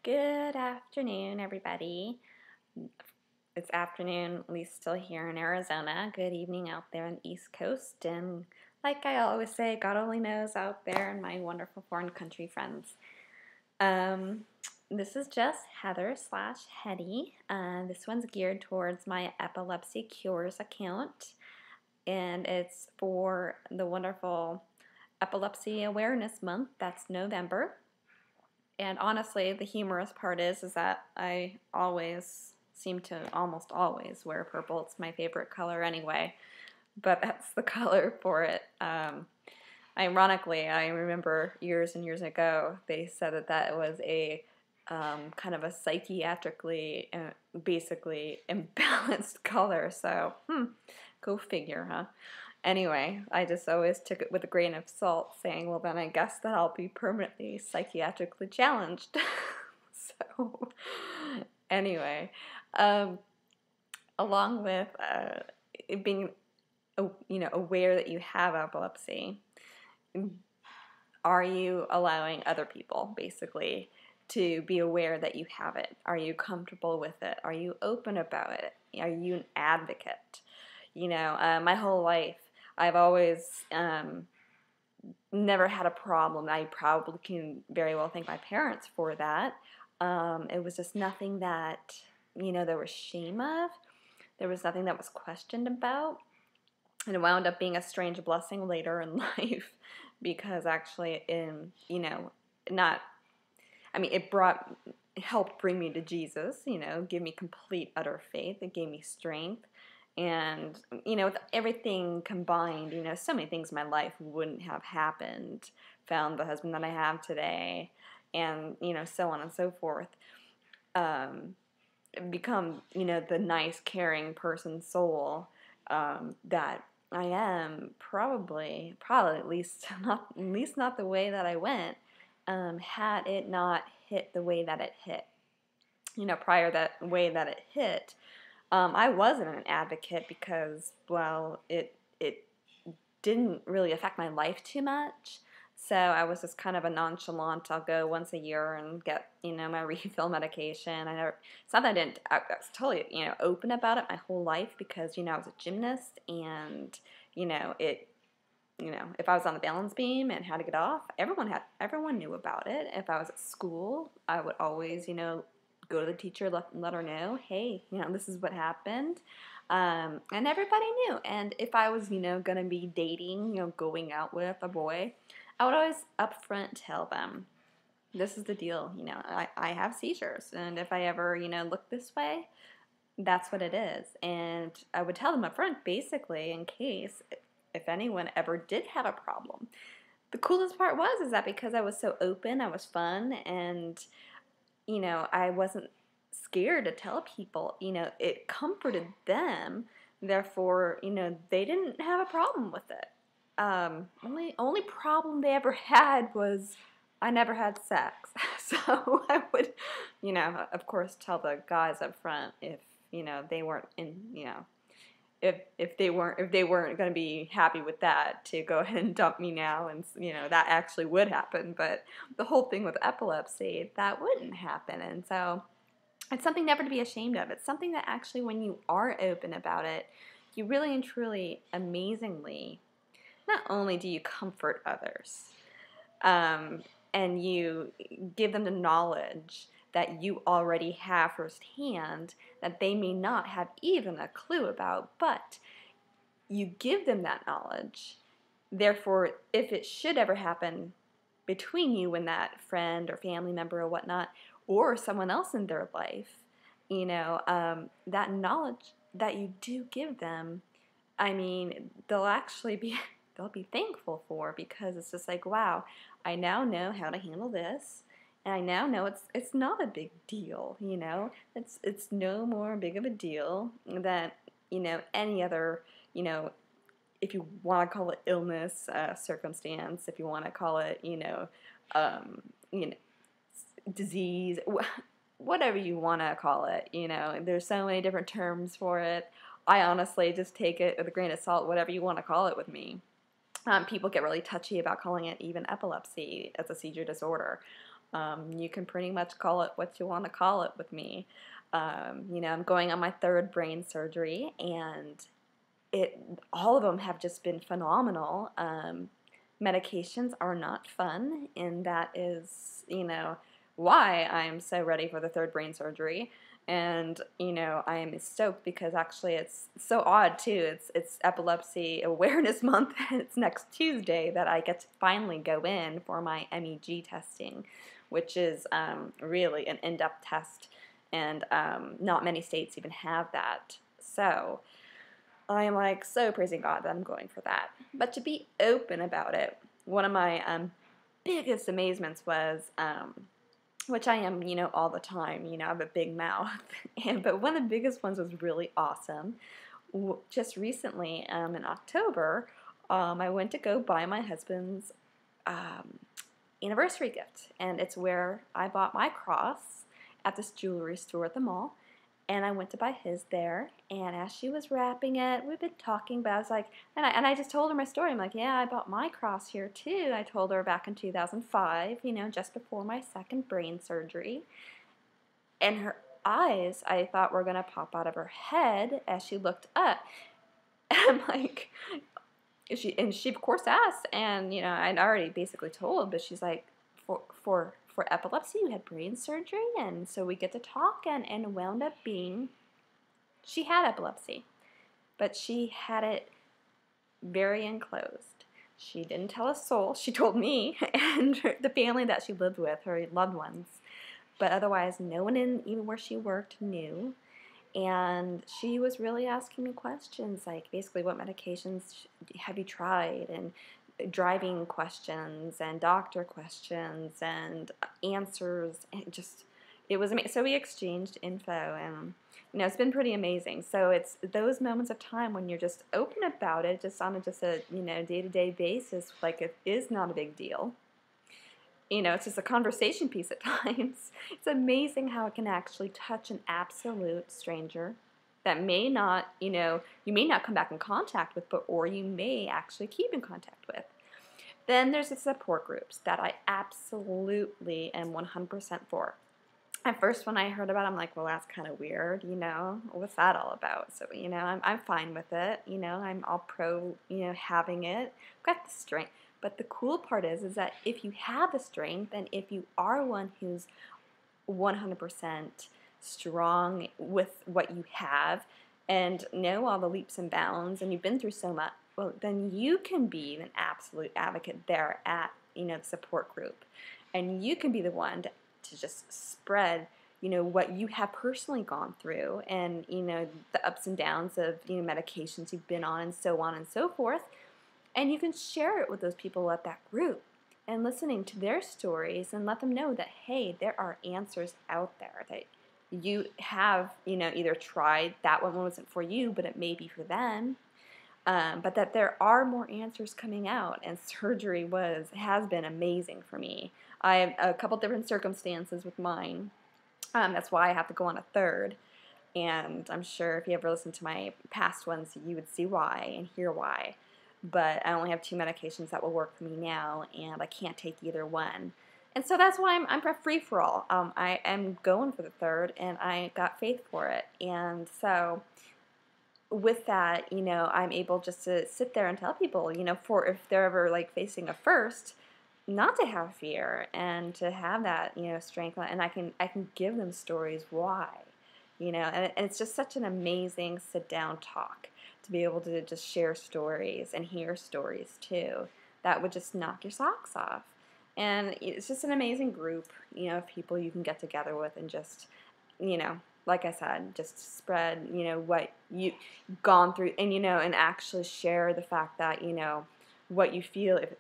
Good afternoon, everybody. It's afternoon, at least still here in Arizona. Good evening out there on the East Coast. And like I always say, God only knows out there and my wonderful foreign country friends. This is just Heather/Hetty. This one's geared towards my Epilepsy Cures account. And it's for the wonderful Epilepsy Awareness Month. That's November. And honestly, the humorous part is that I always seem to almost always wear purple. It's my favorite color anyway, but that's the color for it. Ironically, I remember years and years ago, they said that was a kind of a psychiatrically, basically imbalanced color. So, go figure, huh? Anyway, I just always took it with a grain of salt, saying, well, then I guess that I'll be permanently psychiatrically challenged. So, anyway, along with being, aware that you have epilepsy, are you allowing other people, basically, to be aware that you have it? Are you comfortable with it? Are you open about it? Are you an advocate? My whole life, I've always never had a problem. I probably can very well thank my parents for that. It was just nothing that, there was shame of. There was nothing that was questioned about. And it wound up being a strange blessing later in life because actually, it helped bring me to Jesus, give me complete, utter faith. It gave me strength. And, with everything combined, so many things in my life wouldn't have happened. Found the husband that I have today, and, so on and so forth. Become, the nice, caring person, soul that I am. Probably at least not the way that I went. Had it not hit the way that it hit, prior that way that it hit. I wasn't an advocate because, well, it didn't really affect my life too much. So I was just kind of a nonchalant. I'll go once a year and get, my refill medication. It's not that I was totally, open about it my whole life because, I was a gymnast and, if I was on the balance beam and had to get off, everyone knew about it. If I was at school, I would always, go to the teacher, let her know, hey, this is what happened. And everybody knew. And if I was, going to be dating, going out with a boy, I would always upfront tell them, this is the deal, I have seizures. And if I ever, look this way, that's what it is. And I would tell them upfront, basically, in case if anyone ever did have a problem. The coolest part is that because I was so open, I was fun, and I wasn't scared to tell people, it comforted them. Therefore, they didn't have a problem with it. Only problem they ever had was I never had sex. So I would, of course, tell the guys up front if, they weren't if they weren't going to be happy with that, to go ahead and dump me now, and that actually would happen. But the whole thing with epilepsy, that wouldn't happen. And so it's something never to be ashamed of. It's something that actually, when you are open about it, you really and truly, amazingly, not only do you comfort others, and you give them the knowledge that you already have firsthand that they may not have even a clue about, but you give them that knowledge. Therefore, if it should ever happen between you and that friend or family member or whatnot, or someone else in their life, that knowledge that you do give them, they'll be thankful for, because it's just like, wow, I now know how to handle this. And I now know it's not a big deal, It's no more big of a deal than, any other, if you want to call it illness, circumstance, if you want to call it, disease, whatever you want to call it, There's so many different terms for it. I honestly just take it with a grain of salt, whatever you want to call it with me. People get really touchy about calling it even epilepsy as a seizure disorder. You can pretty much call it what you want to call it with me. I'm going on my third brain surgery, and all of them have just been phenomenal. Medications are not fun, and that is, why I'm so ready for the third brain surgery. And, I am stoked because actually it's so odd too. It's Epilepsy Awareness Month, and it's next Tuesday that I get to finally go in for my MEG testing, which is really an in-depth test, and not many states even have that. So I am like so praising God that I'm going for that. But to be open about it, one of my biggest amazements was, which I am, all the time, I have a big mouth, but one of the biggest ones was really awesome. Just recently, in October, I went to go buy my husband's anniversary gift, and it's where I bought my cross at this jewelry store at the mall. And I went to buy his there, and as she was wrapping it, we've been talking, but I was like, and I just told her my story. I'm like, yeah, I bought my cross here too. I told her back in 2005, just before my second brain surgery. And her eyes, I thought, were going to pop out of her head as she looked up. And I'm like, she of course asked, and I'd already basically told, but she's like, for epilepsy, you had brain surgery, and so we get to talk, and wound up being, she had epilepsy, but she had it very enclosed. She didn't tell a soul. She told me and the family that she lived with, her loved ones, but otherwise no one even where she worked knew. And she was really asking me questions like basically what medications have you tried, and driving questions and doctor questions and answers, and it was amazing. So we exchanged info, and it's been pretty amazing. So it's those moments of time when you're just open about it, just on a day-to-day basis, like it is not a big deal. It's just a conversation piece at times. It's amazing how it can actually touch an absolute stranger that may not, you may not come back in contact with, or you may actually keep in contact with. Then there's the support groups that I absolutely am 100% for. At first, when I heard about it, I'm like, well, that's kind of weird, what's that all about? So, I'm fine with it, I'm all pro, having it. I've got the strength. But the cool part is that if you have the strength, and if you are one who's 100% strong with what you have, and know all the leaps and bounds, and you've been through so much, well, then you can be an absolute advocate there at, the support group. And you can be the one to just spread, what you have personally gone through, and, the ups and downs of, medications you've been on, and so on and so forth. And you can share it with those people at that group, and listening to their stories, and let them know that, hey, there are answers out there that you have, either tried, that one wasn't for you, but it may be for them. But that there are more answers coming out, and surgery has been amazing for me. I have a couple different circumstances with mine. That's why I have to go on a third. And I'm sure if you ever listened to my past ones, you would see why and hear why. But I only have 2 medications that will work for me now, and I can't take either one. And so that's why I'm free for all. I am going for the third, and I got faith for it. And so with that, I'm able just to sit there and tell people, for if they're ever like facing a first, not to have fear, and to have that, strength, and I can give them stories why, and it's just such an amazing sit down talk to be able to just share stories and hear stories too that would just knock your socks off. And it's just an amazing group, of people you can get together with, and just, like I said, just spread, what you've gone through, and, and actually share the fact that, what you feel. If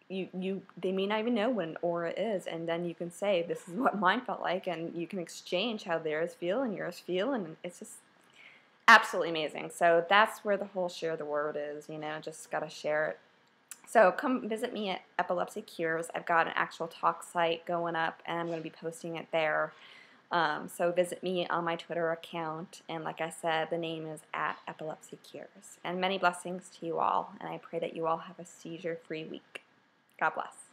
they may not even know what an aura is, and then you can say, this is what mine felt like, and you can exchange how theirs feel and yours feel, and it's just absolutely amazing. So that's where the whole share the word is, just got to share it. So come visit me at Epilepsy Cures. I've got an actual talk site going up, and I'm going to be posting it there. So visit me on my Twitter account, and like I said, the name is at Epilepsy Cures. And many blessings to you all, and I pray that you all have a seizure-free week. God bless.